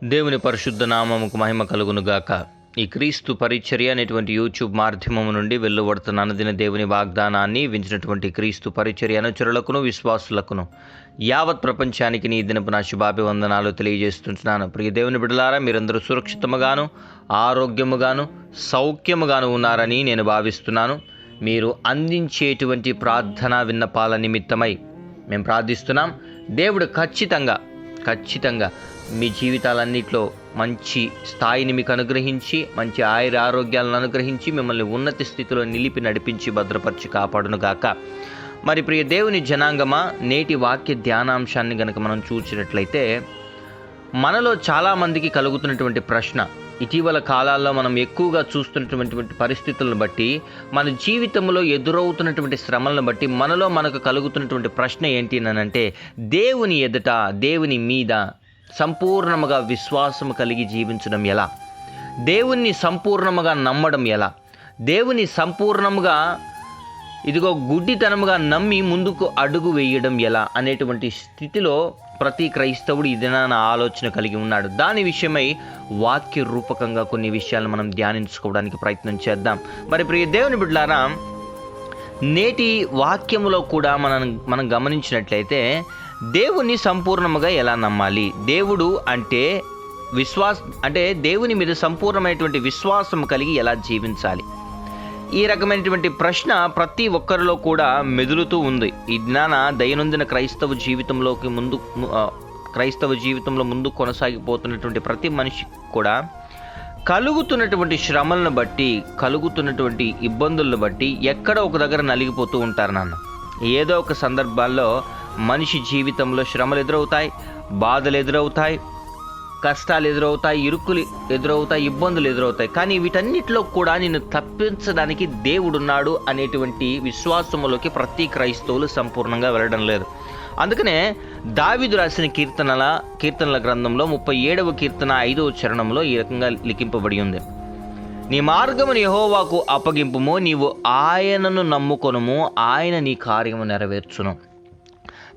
దేవుని పరిశుద్ధ నామముకు మహిమ కలుగును గాక. ఈ క్రీస్తు పరిచర్య అనేటువంటి యూట్యూబ్ మాధ్యమము నుండి వెలువడుతున్న అనుదిన దేవుని వాగ్దానాన్ని వించినటువంటి క్రీస్తు పరిచర్య అనుచరులకును విశ్వాసులకును యావత్ ప్రపంచానికి నీ దినపు నా శుభాభివందనాలు తెలియజేస్తుంటున్నాను. ప్రియ దేవుని బిడ్డలారా, మీరందరూ సురక్షితముగాను ఆరోగ్యముగాను సౌఖ్యముగాను ఉన్నారని నేను భావిస్తున్నాను. మీరు అందించేటువంటి ప్రార్థన విన్నపాల నిమిత్తమై మేము ప్రార్థిస్తున్నాం. దేవుడు ఖచ్చితంగా మీ జీవితాలన్నింటిలో మంచి స్థాయిని మీకు అనుగ్రహించి, మంచి ఆయుర ఆరోగ్యాలను అనుగ్రహించి, మిమ్మల్ని ఉన్నత స్థితిలో నిలిపి నడిపించి భద్రపరిచి కాపాడును గాక. మరి ప్రియ దేవుని జనాంగమా, నేటి వాక్య ధ్యానాంశాన్ని గనక మనం చూసినట్లయితే, మనలో చాలామందికి కలుగుతున్నటువంటి ప్రశ్న, ఇటీవల కాలాల్లో మనం ఎక్కువగా చూస్తున్నటువంటి పరిస్థితులను బట్టి, మన జీవితంలో ఎదురవుతున్నటువంటి శ్రమలను బట్టి మనకు కలుగుతున్నటువంటి ప్రశ్న ఏంటి అనంటే, దేవుని ఎదుట, దేవుని మీద సంపూర్ణముగా విశ్వాసము కలిగి జీవించడం ఎలా? దేవుణ్ణి సంపూర్ణముగా నమ్మడం ఎలా? దేవుని సంపూర్ణముగా గుడ్డితనముగా నమ్మి ముందుకు అడుగు వేయడం ఎలా అనేటువంటి స్థితిలో ప్రతి క్రైస్తవుడు ఈ దినాన ఆలోచన కలిగి ఉన్నాడు. దాని విషయమై వాక్య రూపకంగా కొన్ని విషయాలను మనం ధ్యానించుకోవడానికి ప్రయత్నం చేద్దాం. మరి ప్రియ దేవుని బిడ్డలారా, నేటి వాక్యములో కూడా మనం గమనించినట్లయితే, దేవుణ్ణి సంపూర్ణముగా ఎలా నమ్మాలి? దేవుడు అంటే దేవుని మీద సంపూర్ణమైనటువంటి విశ్వాసం కలిగి ఎలా జీవించాలి? ఈ రకమైనటువంటి ప్రశ్న ప్రతి ఒక్కరిలో కూడా మెదులుతూ ఉంది. ఈ జ్ఞాన దైనందిన క్రైస్తవ జీవితంలో ముందు కొనసాగిపోతున్నటువంటి ప్రతి మనిషి కూడా కలుగుతున్నటువంటి శ్రమలను బట్టి, కలుగుతున్నటువంటి ఇబ్బందులను బట్టి ఎక్కడో ఒక దగ్గర నలిగిపోతూ ఉంటారు నాన్న. ఏదో ఒక సందర్భాల్లో మనిషి జీవితంలో శ్రమలు ఎదురవుతాయి, బాధలు ఎదురవుతాయి, కష్టాలు ఎదురవుతాయి, ఇరుకులు ఎదురవుతాయి, ఇబ్బందులు ఎదురవుతాయి. కానీ వీటన్నిటిలో కూడా నిన్ను తప్పించడానికి దేవుడున్నాడు అనేటువంటి విశ్వాసములోకి ప్రతి క్రైస్తవులు సంపూర్ణంగా వెళ్ళడం లేదు. అందుకనే దావీదు రాసిన కీర్తనల గ్రంథంలో 37వ కీర్తన 5వ చరణంలో ఈ రకంగా లిఖింపబడి ఉంది: నీ మార్గమును యెహోవాకు అప్పగింపుము, నీవు ఆయనను నమ్ముకొనుము, ఆయన నీ కార్యము నెరవేర్చును.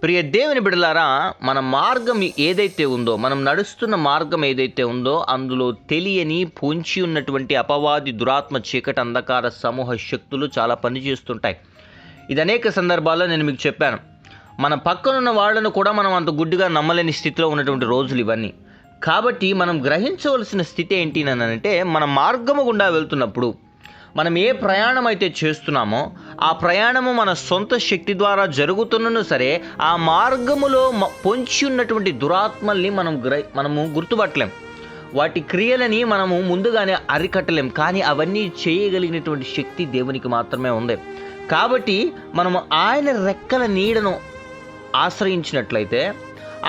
ప్రియ దేవుని బిడ్డలారా, మన మార్గం ఏదైతే ఉందో, మనం నడుస్తున్న మార్గం ఏదైతే ఉందో, అందులో తెలియని పొంచి ఉన్నటువంటి అపవాది, దురాత్మ, చీకటి, అంధకార సమూహ శక్తులు చాలా పనిచేస్తుంటాయి. ఇది అనేక సందర్భాల్లో నేను మీకు చెప్పాను. మన పక్కనున్న వాళ్ళను కూడా మనం అంత గుడ్డిగా నమ్మలేని స్థితిలో ఉన్నటువంటి రోజులు ఇవన్నీ. కాబట్టి మనం గ్రహించవలసిన స్థితి ఏంటి అంటే, మన మార్గము గుండా వెళ్తున్నప్పుడు మనం ఏ ప్రయాణం అయితే చేస్తున్నామో ఆ ప్రయాణము మన సొంత శక్తి ద్వారా జరుగుతున్నను సరే, ఆ మార్గములో పొంచి ఉన్నటువంటి దురాత్మల్ని మనము గుర్తుపట్టలేం. వాటి క్రియలని మనము ముందుగానే అరికట్టలేం. కానీ అవన్నీ చేయగలిగినటువంటి శక్తి దేవునికి మాత్రమే ఉంది. కాబట్టి మనము ఆయన రెక్కల నీడను ఆశ్రయించినట్లయితే,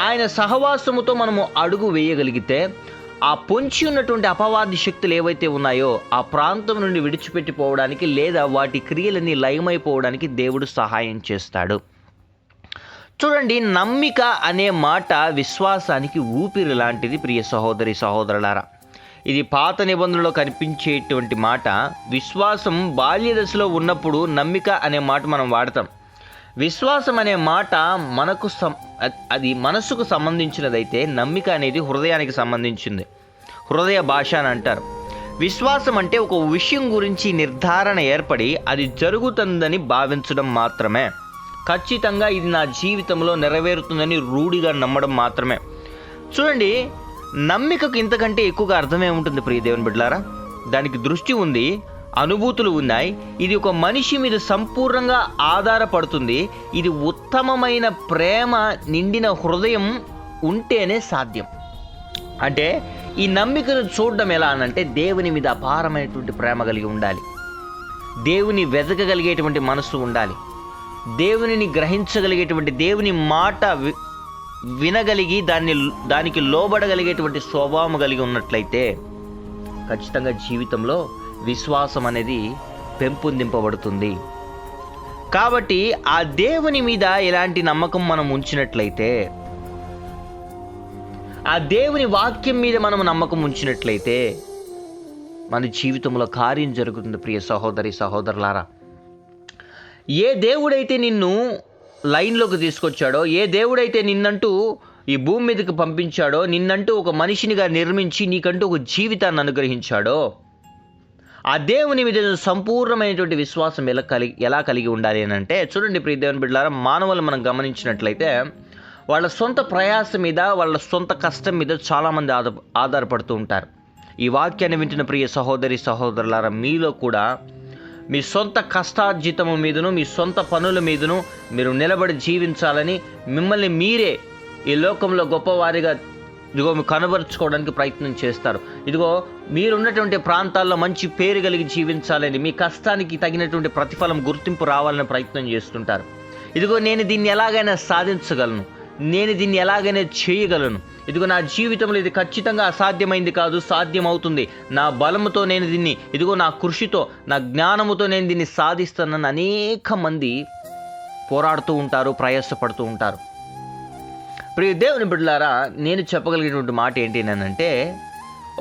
ఆయన సహవాసముతో మనము అడుగు వేయగలిగితే, ఆ పొంచి ఉన్నటువంటి అపవాది శక్తులు ఏవైతే ఉన్నాయో ఆ ప్రాంతం నుండి విడిచిపెట్టిపోవడానికి, లేదా వాటి క్రియలన్నీ లయమైపోవడానికి దేవుడు సహాయం చేస్తాడు. చూడండి, నమ్మిక అనే మాట విశ్వాసానికి ఊపిరి లాంటిది. ప్రియ సహోదరి సహోదరులారా, ఇది పాత నిబంధనలో కనిపించేటువంటి మాట. విశ్వాసం బాల్య దశలో ఉన్నప్పుడు నమ్మిక అనే మాట మనం వాడతాం. విశ్వాసం అనే మాట అది మనసుకు సంబంధించినదైతే, నమ్మిక అనేది హృదయానికి సంబంధించింది. హృదయ భాష అని అంటారు. విశ్వాసం అంటే ఒక విషయం గురించి నిర్ధారణ ఏర్పడి అది జరుగుతుందని భావించడం మాత్రమే. ఖచ్చితంగా ఇది నా జీవితంలో నెరవేరుతుందని రూఢిగా నమ్మడం మాత్రమే. చూడండి, నమ్మికకు ఇంతకంటే ఎక్కువగా అర్థమే ఉంటుంది ప్రియ దేవుని బిడ్డలారా. దానికి దృష్టి ఉంది, అనుభూతులు ఉన్నాయి. ఇది ఒక మనిషి మీద సంపూర్ణంగా ఆధారపడుతుంది. ఇది ఉత్తమమైన ప్రేమ నిండిన హృదయం ఉంటేనే సాధ్యం. అంటే ఈ నమ్మికను చూడడం ఎలా అనంటే, దేవుని మీద అపారమైనటువంటి ప్రేమ కలిగి ఉండాలి, దేవుని వెతకగలిగేటువంటి మనస్సు ఉండాలి, దేవునిని గ్రహించగలిగేటువంటి, దేవుని మాట వినగలిగి దానికి లోబడగలిగేటువంటి స్వభావం కలిగి ఉన్నట్లయితే ఖచ్చితంగా జీవితంలో విశ్వాసం అనేది పెంపొందింపబడుతుంది. కాబట్టి ఆ దేవుని మీద ఎలాంటి నమ్మకం మనం ఉంచినట్లయితే, ఆ దేవుని వాక్యం మీద మనం నమ్మకం ఉంచినట్లయితే మన జీవితంలో కార్యం జరుగుతుంది. ప్రియ సహోదరి సహోదరులారా, ఏ దేవుడైతే నిన్ను లైన్లోకి తీసుకొచ్చాడో, ఏ దేవుడైతే నిన్నంటూ ఈ భూమి మీదకి పంపించాడో, నిన్నంటూ ఒక మనిషినిగా నిర్మించి నీకంటూ ఒక జీవితాన్ని అనుగ్రహించాడో, ఆ దేవుని మీద సంపూర్ణమైనటువంటి విశ్వాసం ఎలా కలిగి ఉండాలి అని అంటే, చూడండి ప్రియ దేవుని బిడ్డలారా, మానవులు మనం గమనించినట్లయితే వాళ్ళ సొంత ప్రయాస మీద, వాళ్ళ సొంత కష్టం మీద చాలామంది ఆధారపడుతూ ఉంటారు. ఈ వాక్యాన్ని వింటున్న ప్రియ సహోదరి సహోదరులారా, మీలో కూడా మీ సొంత కష్టార్జితము మీదను, మీ సొంత పనుల మీదను మీరు నిలబడి జీవించాలని, మిమ్మల్ని మీరే ఈ లోకంలో గొప్పవారిగా కనబరుచుకోవడానికి ప్రయత్నం చేస్తారు. ఇదిగో మీరున్నటువంటి ప్రాంతాల్లో మంచి పేరు కలిగి జీవించాలని, మీ కష్టానికి తగినటువంటి ప్రతిఫలం, గుర్తింపు రావాలని ప్రయత్నం చేస్తుంటారు. ఇదిగో నేను దీన్ని ఎలాగైనా సాధించగలను, నేను దీన్ని ఎలాగైనా చేయగలను, ఇదిగో నా జీవితంలో ఇది ఖచ్చితంగా అసాధ్యమైంది కాదు, సాధ్యమవుతుంది, నా బలముతో నేను దీన్ని, ఇదిగో నా కృషితో, నా జ్ఞానముతో నేను దీన్ని సాధిస్తానని అనేక మంది పోరాడుతూ ఉంటారు, ప్రయాసపడుతూ ఉంటారు. ప్రియ దేవుని బిడ్డలారా, నేను చెప్పగలిగినటువంటి మాట ఏంటి అంటే,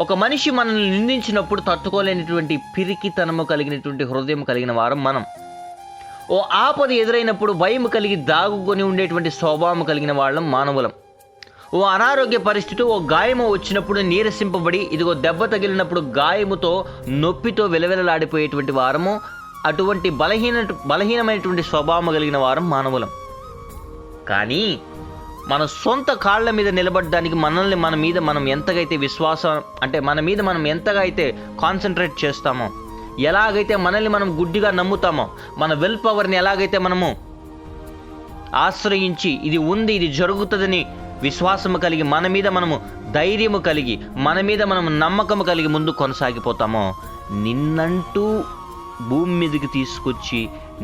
ఒక మనిషి మనల్ని నిందించినప్పుడు తట్టుకోలేనటువంటి పిరికితనము కలిగినటువంటి హృదయం కలిగిన వారం మనం. ఓ ఆపద ఎదురైనప్పుడు భయం కలిగి దాగుకొని ఉండేటువంటి స్వభావం కలిగిన వాళ్ళం మానవులం. ఓ అనారోగ్య పరిస్థితి, ఓ గాయము వచ్చినప్పుడు నీరసింపబడి, ఇదిగో దెబ్బ తగిలినప్పుడు గాయముతో, నొప్పితో విలవిలలాడిపోయేటువంటి వారము, అటువంటి బలహీనమైనటువంటి స్వభావం కలిగిన వారం మానవులం. కానీ మన సొంత కాళ్ళ మీద నిలబడడానికి మన మీద మనం ఎంతగైతే విశ్వాసం, అంటే మన మీద మనం ఎంతగా అయితే కాన్సన్ట్రేట్ చేస్తామో, ఎలాగైతే మనల్ని మనం గుడ్డిగా నమ్ముతామో, మన విల్ పవర్ని ఎలాగైతే మనము ఆశ్రయించి ఇది ఉంది, ఇది జరుగుతుందని విశ్వాసము కలిగి, మన మీద మనము ధైర్యము కలిగి, మన మీద మనము నమ్మకము కలిగి ముందు కొనసాగిపోతామో, నిన్నంటూ భూమి మీదకి తీసుకొచ్చి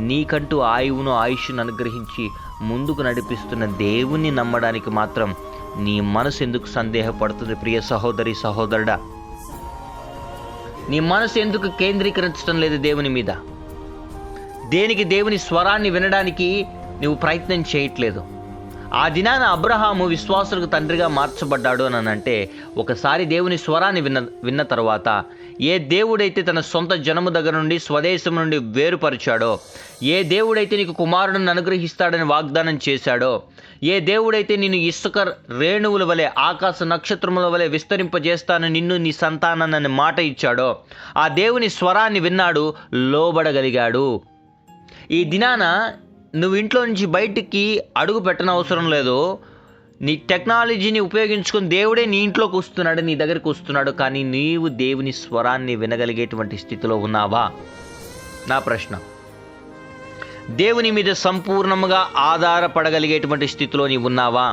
నీకంటూ ఆయువును, ఆయుష్ను అనుగ్రహించి ముందుకు నడిపిస్తున్న దేవుణ్ణి నమ్మడానికి మాత్రం నీ మనసు ఎందుకు సందేహపడుతుంది? ప్రియ సహోదరి సహోదరుడా, నీ మనసు ఎందుకు కేంద్రీకరించడం లేదు దేవుని మీద? దేనికి దేవుని స్వరాన్ని వినడానికి నువ్వు ప్రయత్నం చేయట్లేదు? ఆ దినాన అబ్రహాము విశ్వాసులకు తండ్రిగా మార్చబడ్డాడు అని అంటే, ఒకసారి దేవుని స్వరాన్ని విన్న తర్వాత, ఏ దేవుడైతే తన సొంత జనము దగ్గర నుండి, స్వదేశం నుండి వేరుపరిచాడో, ఏ దేవుడైతే నీకు కుమారుడిని అనుగ్రహిస్తాడని వాగ్దానం చేశాడో, ఏ దేవుడైతే నిన్ను ఇసుక రేణువుల వలె, ఆకాశ నక్షత్రముల వలె విస్తరింపజేస్తాను నిన్ను, నీ సంతానాన్ని మాట ఇచ్చాడో, ఆ దేవుని స్వరాన్ని విన్నాడు, లోబడగలిగాడు. ఈ దినాన నువ్వు ఇంట్లో నుంచి బయటికి అడుగు పెట్టనవసరం లేదు. నీ టెక్నాలజీని ఉపయోగించుకొని దేవుడే నీ ఇంట్లోకి వస్తున్నాడు, నీ దగ్గరికి వస్తున్నాడు. కానీ నీవు దేవుని స్వరాన్ని వినగలిగేటువంటి స్థితిలో ఉన్నావా? నా ప్రశ్న. దేవుని మీద సంపూర్ణంగా ఆధారపడగలిగేటువంటి స్థితిలో నీవు ఉన్నావా?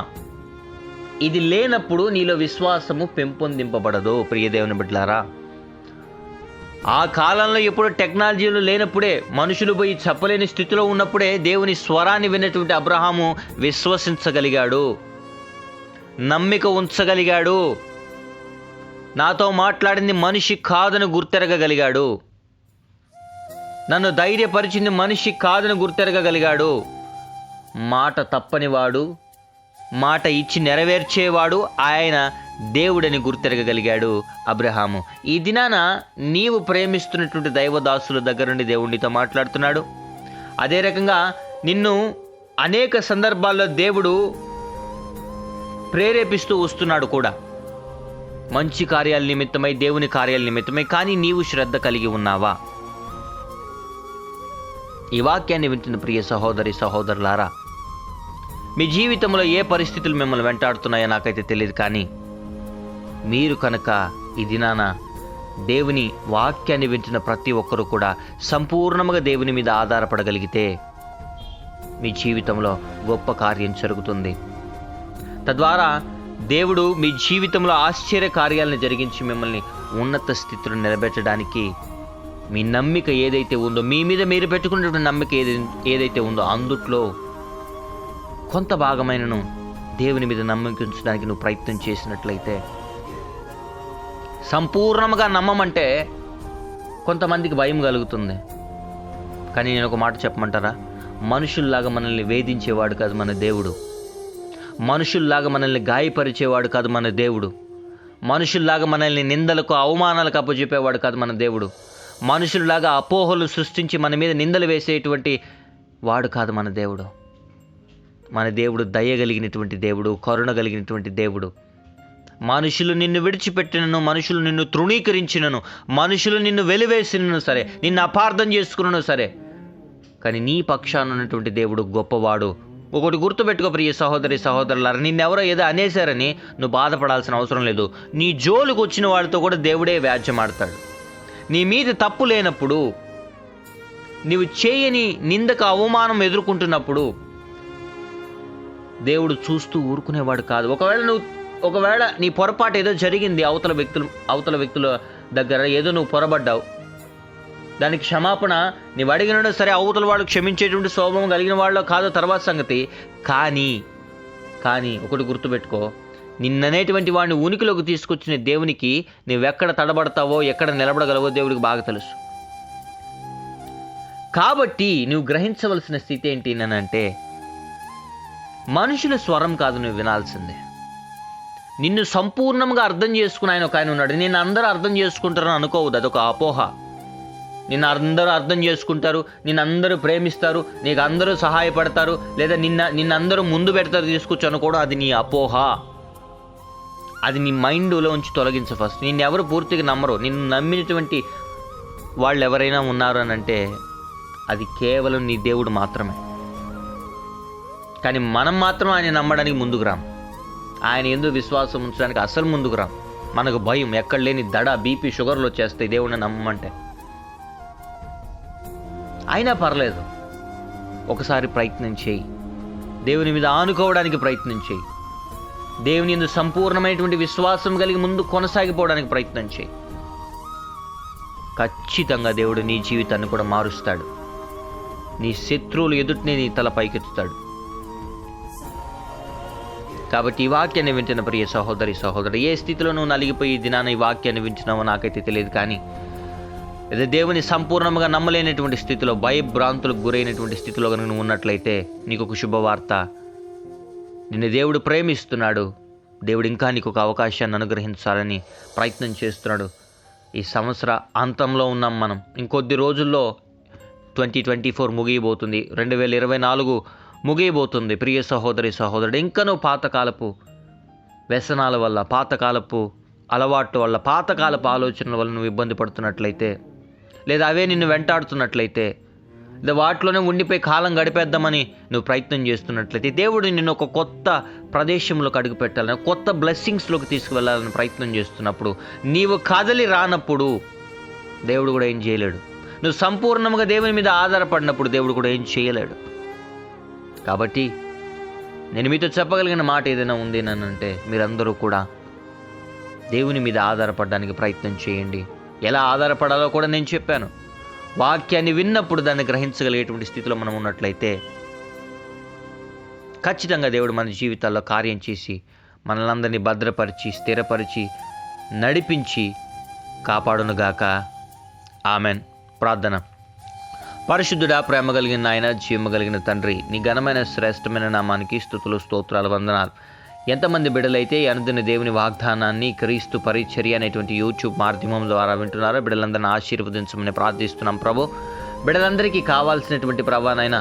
ఇది లేనప్పుడు నీలో విశ్వాసము పెంపొందింపబడదు. ప్రియ దేవుని బిడ్డలారా, ఆ కాలంలో ఎప్పుడు టెక్నాలజీలు లేనప్పుడే, మనుషులు పోయి చెప్పలేని స్థితిలో ఉన్నప్పుడే దేవుని స్వరాన్ని విన్నటువంటి అబ్రహాము విశ్వసించగలిగాడు, నమ్మిక ఉంచగలిగాడు, నాతో మాట్లాడింది మనిషి కాదని గుర్తెరగగలిగాడు, నన్ను ధైర్యపరిచింది మనిషి కాదని గుర్తెరగగలిగాడు. మాట తప్పనివాడు, మాట ఇచ్చి నెరవేర్చేవాడు ఆయన దేవుడని గుర్తెరగగలిగాడు అబ్రహాము. ఈ దినాన నీవు ప్రేమిస్తున్నటువంటి దైవదాసుల దగ్గర నుండి దేవుడితో మాట్లాడుతున్నాడు. అదే రకంగా నిన్ను అనేక సందర్భాల్లో దేవుడు ప్రేరేపిస్తూ వస్తున్నాడు కూడా, మంచి కార్యాల నిమిత్తమై, దేవుని కార్యాల నిమిత్తమై. కానీ నీవు శ్రద్ధ కలిగి ఉన్నావా? ఈ వాక్యాన్ని వింటున్న ప్రియ సహోదరి సహోదరులారా, మీ జీవితంలో ఏ పరిస్థితులు మిమ్మల్ని వెంటాడుతున్నాయో నాకైతే తెలియదు. కానీ మీరు కనుక ఈ దినాన దేవుని వాక్యాన్ని వింటున్న ప్రతి ఒక్కరూ కూడా సంపూర్ణంగా దేవుని మీద ఆధారపడగలిగితే మీ జీవితంలో గొప్ప కార్యం జరుగుతుంది. తద్వారా దేవుడు మీ జీవితంలో ఆశ్చర్య కార్యాలను జరిగించి మిమ్మల్ని ఉన్నత స్థితిలో నిలబెట్టడానికి మీ నమ్మిక ఏదైతే ఉందో, మీ మీద మీరు పెట్టుకున్నటువంటి నమ్మిక ఏదైతే ఉందో, అందుట్లో కొంత భాగమైనను దేవుని మీద నమ్మకం ఉంచడానికి నువ్వు ప్రయత్నం చేసినట్లయితే, సంపూర్ణంగా నమ్మమంటే కొంతమందికి భయం కలుగుతుంది. కానీ నేను ఒక మాట చెప్పమంటారా? మనుషుల్లాగా మనల్ని వేధించేవాడు కాదు మన దేవుడు. మనుషుల్లాగా మనల్ని గాయపరిచేవాడు కాదు మన దేవుడు. మనుషుల్లాగా మనల్ని నిందలకు, అవమానాలకు అప్పచెప్పేవాడు కాదు మన దేవుడు. మనుషుల్లాగా అపోహలు సృష్టించి మన మీద నిందలు వేసేటువంటి వాడు కాదు మన దేవుడు. మన దేవుడు దయ కలిగినటువంటి దేవుడు, కరుణ కలిగినటువంటి దేవుడు. మనుషులు నిన్ను విడిచిపెట్టినను, మనుషులు నిన్ను తృణీకరించినను, మనుషులు నిన్ను వెలివేసినను సరే, నిన్ను అపార్థం చేసుకున్నను సరే, కానీ నీ పక్షాన ఉన్నటువంటి దేవుడు గొప్పవాడు. ఒకటి గుర్తుపెట్టుకో ప్రియ సహోదరి సహోదరులారా, నిన్నెవరో ఏదో అనేశారని నువ్వు బాధపడాల్సిన అవసరం లేదు. నీ జోలికి వచ్చిన వాళ్ళతో కూడా దేవుడే వ్యాజ్యమాడతాడు. నీ మీద తప్పు లేనప్పుడు, నీవు చేయని నిందకు అవమానం ఎదుర్కొంటున్నప్పుడు దేవుడు చూస్తూ ఊరుకునేవాడు కాదు. ఒకవేళ నీ పొరపాటు ఏదో జరిగింది, అవతల వ్యక్తుల దగ్గర ఏదో నువ్వు పొరబడ్డావు, దానికి క్షమాపణ నీవు అడిగినా సరే అవతల వాడు క్షమించేటువంటి స్వభావం కలిగిన వాళ్ళు కాదో తర్వాత సంగతి. కానీ ఒకటి గుర్తుపెట్టుకో, నిన్ననేటువంటి వాడిని ఉనికిలోకి తీసుకొచ్చిన దేవునికి నువ్వెక్కడ తడబడతావో, ఎక్కడ నిలబడగలవో దేవుడికి బాగా తెలుసు. కాబట్టి నువ్వు గ్రహించవలసిన స్థితి ఏంటి అంటే, మనుషుల స్వరం కాదు నువ్వు వినాల్సిందే. నిన్ను సంపూర్ణంగా అర్థం చేసుకుని ఆయన ఉన్నాడు. నేను అందరూ అర్థం చేసుకుంటారని అనుకోవద్దు, అదొక అపోహ. నిన్ను అందరూ అర్థం చేసుకుంటారు, నిన్ను అందరూ ప్రేమిస్తారు, నీకు అందరూ సహాయపడతారు, లేదా నిన్నందరూ ముందు పెడతారు తీసుకొచ్చి అనుకోవడం, అది నీ అపోహ. అది నీ మైండ్లో ఉంచి తొలగించ. ఫస్ట్ నిన్ను ఎవరు పూర్తిగా నమ్మరు. నిన్ను నమ్మినటువంటి వాళ్ళు ఎవరైనా ఉన్నారు అని అంటే అది కేవలం నీ దేవుడు మాత్రమే. కానీ మనం మాత్రం ఆయన నమ్మడానికి ముందుకు రాం, ఆయన ఎందుకు విశ్వాసం ఉంచడానికి అసలు ముందుకు రాం. మనకు భయం, ఎక్కడ లేని దడ, బీపీ, షుగర్లు వచ్చేస్తాయి దేవుడిని నమ్మమంటే. అయినా పర్లేదు, ఒకసారి ప్రయత్నం చేయి. దేవుని మీద ఆనుకోవడానికి ప్రయత్నం చేయి. దేవుని యందు సంపూర్ణమైనటువంటి విశ్వాసం కలిగి ముందు కొనసాగిపోవడానికి ప్రయత్నం చేయి. ఖచ్చితంగా దేవుడు నీ జీవితాన్ని కూడా మారుస్తాడు. నీ శత్రువులు ఎదుటిని నీ తల పైకెత్తుతాడు. కాబట్టి ఈ వాక్యాన్ని వింటున్న ప్రియ సహోదరి సహోదరు, ఏ స్థితిలో నువ్వు నలిగిపోయి ఈ దినాన ఈ వాక్యాన్ని వింటున్నావో నాకైతే తెలియదు. కానీ లేదా దేవుని సంపూర్ణంగా నమ్మలేనటువంటి స్థితిలో, భయభ్రాంతులకు గురైనటువంటి స్థితిలో కనుక నువ్వు ఉన్నట్లయితే నీకు ఒక శుభవార్త. నిన్ను దేవుడు ప్రేమిస్తున్నాడు. దేవుడు ఇంకా నీకు ఒక అవకాశాన్ని అనుగ్రహించాలని ప్రయత్నం చేస్తున్నాడు. ఈ సంవత్సర అంతంలో ఉన్నాం మనం. ఇంకొద్ది రోజుల్లో 2024 ముగియబోతుంది, 2024 ముగియబోతుంది. ప్రియ సహోదరి సహోదరుడు, ఇంకా నువ్వు పాతకాలపు వ్యసనాల వల్ల, పాతకాలపు అలవాట్ల వల్ల, పాతకాలపు ఆలోచనల వల్ల నువ్వు ఇబ్బంది పడుతున్నట్లయితే, లేదా అవే నిన్ను వెంటాడుతున్నట్లయితే, లేదా వాటిలోనే ఉండిపోయి కాలం గడిపేద్దామని నువ్వు ప్రయత్నం చేస్తున్నట్లయితే, దేవుడు నిన్ను ఒక కొత్త ప్రదేశంలోకి అడుగు పెట్టాలని, కొత్త బ్లెస్సింగ్స్లోకి తీసుకువెళ్ళాలని ప్రయత్నం చేస్తున్నప్పుడు, నీవు కదలి రానప్పుడు దేవుడు కూడా ఏం చేయలేడు. నువ్వు సంపూర్ణంగా దేవుని మీద ఆధారపడినప్పుడు దేవుడు కూడా ఏం చేయలేడు. కాబట్టి నేను మీతో చెప్పగలిగిన మాట ఏదైనా ఉంది అంటే, మీరందరూ కూడా దేవుని మీద ఆధారపడడానికి ప్రయత్నం చేయండి. ఎలా ఆధారపడాలో కూడా నేను చెప్పాను. వాక్యాన్ని విన్నప్పుడు దాన్ని గ్రహించగలిగేటువంటి స్థితిలో మనం ఉన్నట్లయితే ఖచ్చితంగా దేవుడు మన జీవితాల్లో కార్యం చేసి మనలందరినీ భద్రపరిచి, స్థిరపరిచి, నడిపించి కాపాడునుగాక. ఆమెన్. ప్రార్థన. పరిశుద్ధుడా, ప్రేమ కలిగిన నాయన, జీవము కలిగిన తండ్రి, నీ ఘనమైన శ్రేష్టమైన నామానికి స్తుతులు, స్తోత్రాలు, వందనాలు. ఎంతమంది బిడ్డలైతే ఈ అనుదిన దేవుని వాగ్దానాన్ని క్రీస్తు పరిచర్య అనేటువంటి యూట్యూబ్ మాధ్యమం ద్వారా వింటున్నారో బిడ్డలందరినీ ఆశీర్వదించమని ప్రార్థిస్తున్నాం ప్రభు. బిడ్డలందరికీ కావాల్సినటువంటి ప్రభానైనా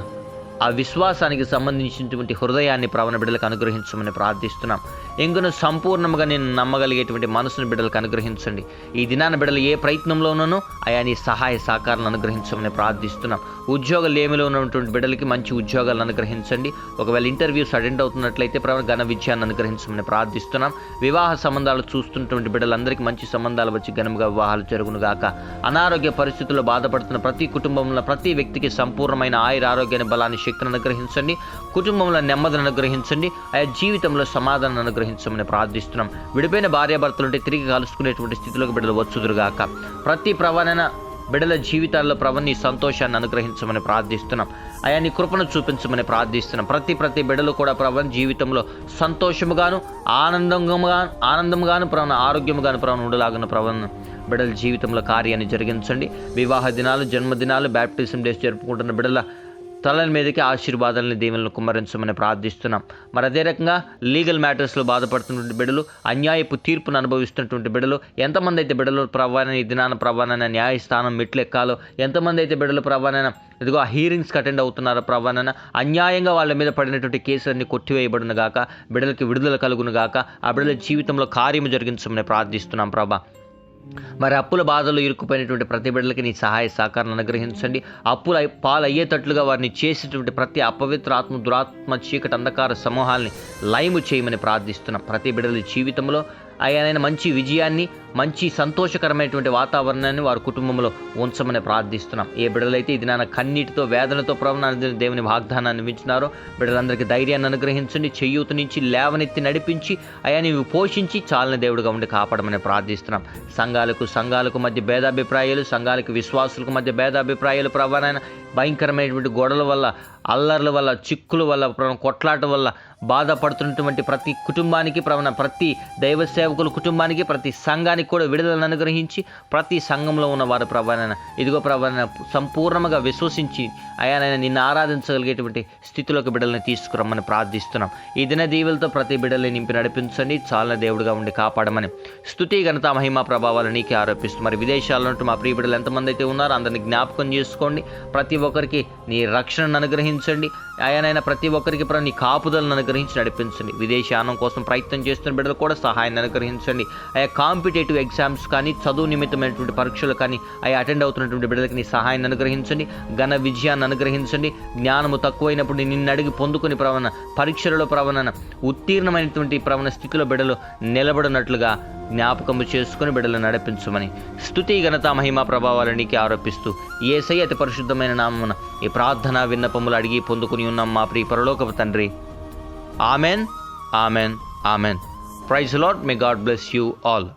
ఆ విశ్వాసానికి సంబంధించినటువంటి హృదయాన్ని ప్రవణ బిడ్డలకు అనుగ్రహించమని ప్రార్థిస్తున్నాం. ఇంకను సంపూర్ణంగా నేను నమ్మగలిగేటువంటి మనసును బిడ్డలకు అనుగ్రహించండి. ఈ దినాన బిడ్డలు ఏ ప్రయత్నంలోనూ అయా నీ సహాయ సహకారాలను అనుగ్రహించమని ప్రార్థిస్తున్నాం. ఉద్యోగాలు ఏమిలో ఉన్నటువంటి బిడ్డలకి మంచి ఉద్యోగాలను అనుగ్రహించండి. ఒకవేళ ఇంటర్వ్యూస్ అటెండ్ అవుతున్నట్లయితే ఘన విజయాన్ని అనుగ్రహించమని ప్రార్థిస్తున్నాం. వివాహ సంబంధాలు చూస్తున్నటువంటి బిడ్డలందరికీ మంచి సంబంధాలు వచ్చి ఘనంగా వివాహాలు జరుగునుగాక. అనారోగ్య పరిస్థితుల్లో బాధపడుతున్న ప్రతి కుటుంబంలో ప్రతి వ్యక్తికి సంపూర్ణమైన ఆయుర ఆరోగ్యాన్ని, బలాన్ని, శక్తిని అనుగ్రహించండి. కుటుంబంలో నెమ్మదిని అనుగ్రహించండి. ఆయా జీవితంలో సమాధానం అనుగ్రహించమని ప్రార్థిస్తున్నాం. విడిపోయిన భార్యాభర్తలుంటే తిరిగి కలుసుకునేటువంటి స్థితిలోకి బిడ్డలు వచ్చుదురుగాక. ప్రతి ప్రవణన బిడ్డల జీవితాల్లో నీ సంతోషాన్ని అనుగ్రహించమని ప్రార్థిస్తున్నాం. ఆయా నీ కృపను చూపించమని ప్రార్థిస్తున్నాం. ప్రతి బిడ్డలు కూడా జీవితంలో సంతోషముగాను, ఆనందంగాను ఆరోగ్యముగాను ఉండలాగున్న బిడ్డల జీవితంలో కార్యాన్ని జరిగించండి. వివాహ దినాలు, జన్మదినాలు, బ్యాప్టిజం డేస్ జరుపుకుంటున్న బిడ్డల తలల మీదకి ఆశీర్వాదాలని దీవెనలను కుమ్మరించమని ప్రార్థిస్తున్నాం. మరి అదే రకంగా లీగల్ మ్యాటర్స్లో బాధపడుతున్నటువంటి బిడ్డలు, అన్యాయపు తీర్పును అనుభవిస్తున్నటువంటి బిడ్డలు, ఎంతమంది అయితే బిడ్డలు ప్రభావైన ఈ దినాన ప్రభావైన న్యాయస్థానం మెట్లు ఎక్కాలో, ఎంతమంది అయితే బిడ్డలు ప్రభావైన ఇదిగో ఆ హీరింగ్స్కి అటెండ్ అవుతున్నారో ప్రభావైన అన్యాయంగా వాళ్ళ మీద పడినటువంటి కేసులన్నీ కొట్టివేయబడును గాక, బిడ్డలకి విడుదల కలుగును గాక, ఆ బిడ్డల జీవితంలో కార్యము జరిగించమని ప్రార్థిస్తున్నాం ప్రభా. మరి అప్పుల బాధలు ఇరుక్కుపోయినటువంటి ప్రతి బిడ్డలకి నీ సహాయ సహకారాలను అనుగ్రహించండి. అప్పుల పాలు అయ్యేటట్లుగా వారిని చేసేటువంటి ప్రతి అపవిత్ర ఆత్మ, దురాత్మ, చీకటి, అంధకార సమూహాల్ని లయము చేయమని ప్రార్థిస్తున్నాం. ప్రతి బిడ్డల జీవితంలో ఆయన మంచి విజయాన్ని, మంచి సంతోషకరమైనటువంటి వాతావరణాన్ని వారి కుటుంబంలో ఉంచమని ప్రార్థిస్తున్నాం. ఏ బిడ్డలైతే ఇది నాన్న కన్నీటితో, వేదనతో ప్రభుత్వ దేవుని వాగ్దానాన్ని వింటున్నారో బిడ్డలందరికీ ధైర్యాన్ని అనుగ్రహించండి. చెయ్యూత నుంచి లేవనెత్తి నడిపించి అయా నీవు పోషించి చాలని దేవుడిగా ఉండి కాపాడమని ప్రార్థిస్తున్నాం. సంఘాలకు మధ్య భేదాభిప్రాయాలు, సంఘాలకు విశ్వాసులకు మధ్య భేదాభిప్రాయాలు ప్రభావైన భయంకరమైనటువంటి గొడవల వల్ల, అల్లర్ల వల్ల, చిక్కుల వల్ల, కొట్లాట వల్ల బాధపడుతున్నటువంటి ప్రతి కుటుంబానికి ప్రతి దైవ సేవకుల కుటుంబానికి, ప్రతి సంఘానికి కూడా విడుదలను అనుగ్రహించి ప్రతి సంఘంలో ఉన్న వారు ఇదిగో సంపూర్ణంగా విశ్వసించి అయానైనా నిన్ను ఆరాధించగలిగేటువంటి స్థితిలోకి బిడ్డల్ని తీసుకురమ్మని ప్రార్థిస్తున్నాం. ఈ దిన దీవులతో ప్రతి బిడ్డల్ని నింపి నడిపించండి, చాలని దేవుడిగా ఉండి కాపాడమని స్తుతి, ఘనత, మహిమ, ప్రభావాలు నీకే ఆరోపిస్తూ మరి విదేశాల్లో ఉంటూ మా ప్రియ బిడ్డలు ఎంతమంది అయితే ఉన్నారో అందరినీ జ్ఞాపకం చేసుకోండి. ప్రతి ఒక్కరికి నీ రక్షణను అనుగ్రహించండి. ఆయనైనా ప్రతి ఒక్కరికి నీ కాపుదలను అనుగ్రహించి నడిపించండి. విదేశానం కోసం ప్రయత్నం చేస్తున్న బిడ్డలు కూడా సహాయాన్ని అనుగ్రహించండి. ఆయా కాంపిటేటివ్ ఎగ్జామ్స్ కానీ, చదువు నిమిత్తమైనటువంటి పరీక్షలు కానీ ఆయా అటెండ్ అవుతున్నటువంటి బిడ్డలకి నీ సహాయాన్ని అనుగ్రహించండి. ఘన విజయాన్ని అనుగ్రహించండి. జ్ఞానము తక్కువైనప్పుడు నిన్ను అడిగి పొందుకుని పరీక్షలలో ఉత్తీర్ణమైనటువంటి స్థితిలో బిడ్డలు నిలబడినట్లుగా జ్ఞాపకము చేసుకుని బిడ్డలు నడిపించమని స్తుతి, ఘనత, మహిమ, ప్రభావాలు నీకే ఆరోపిస్తూ యేసయ్య అతి పరిశుద్ధమైన నామమున ఈ ప్రార్థన విన్నపములు అడిగి పొందుకుని ఉన్నాం మా ప్రియ పరలోకపు తండ్రి. Amen, amen, amen. Praise the Lord. May God bless you all.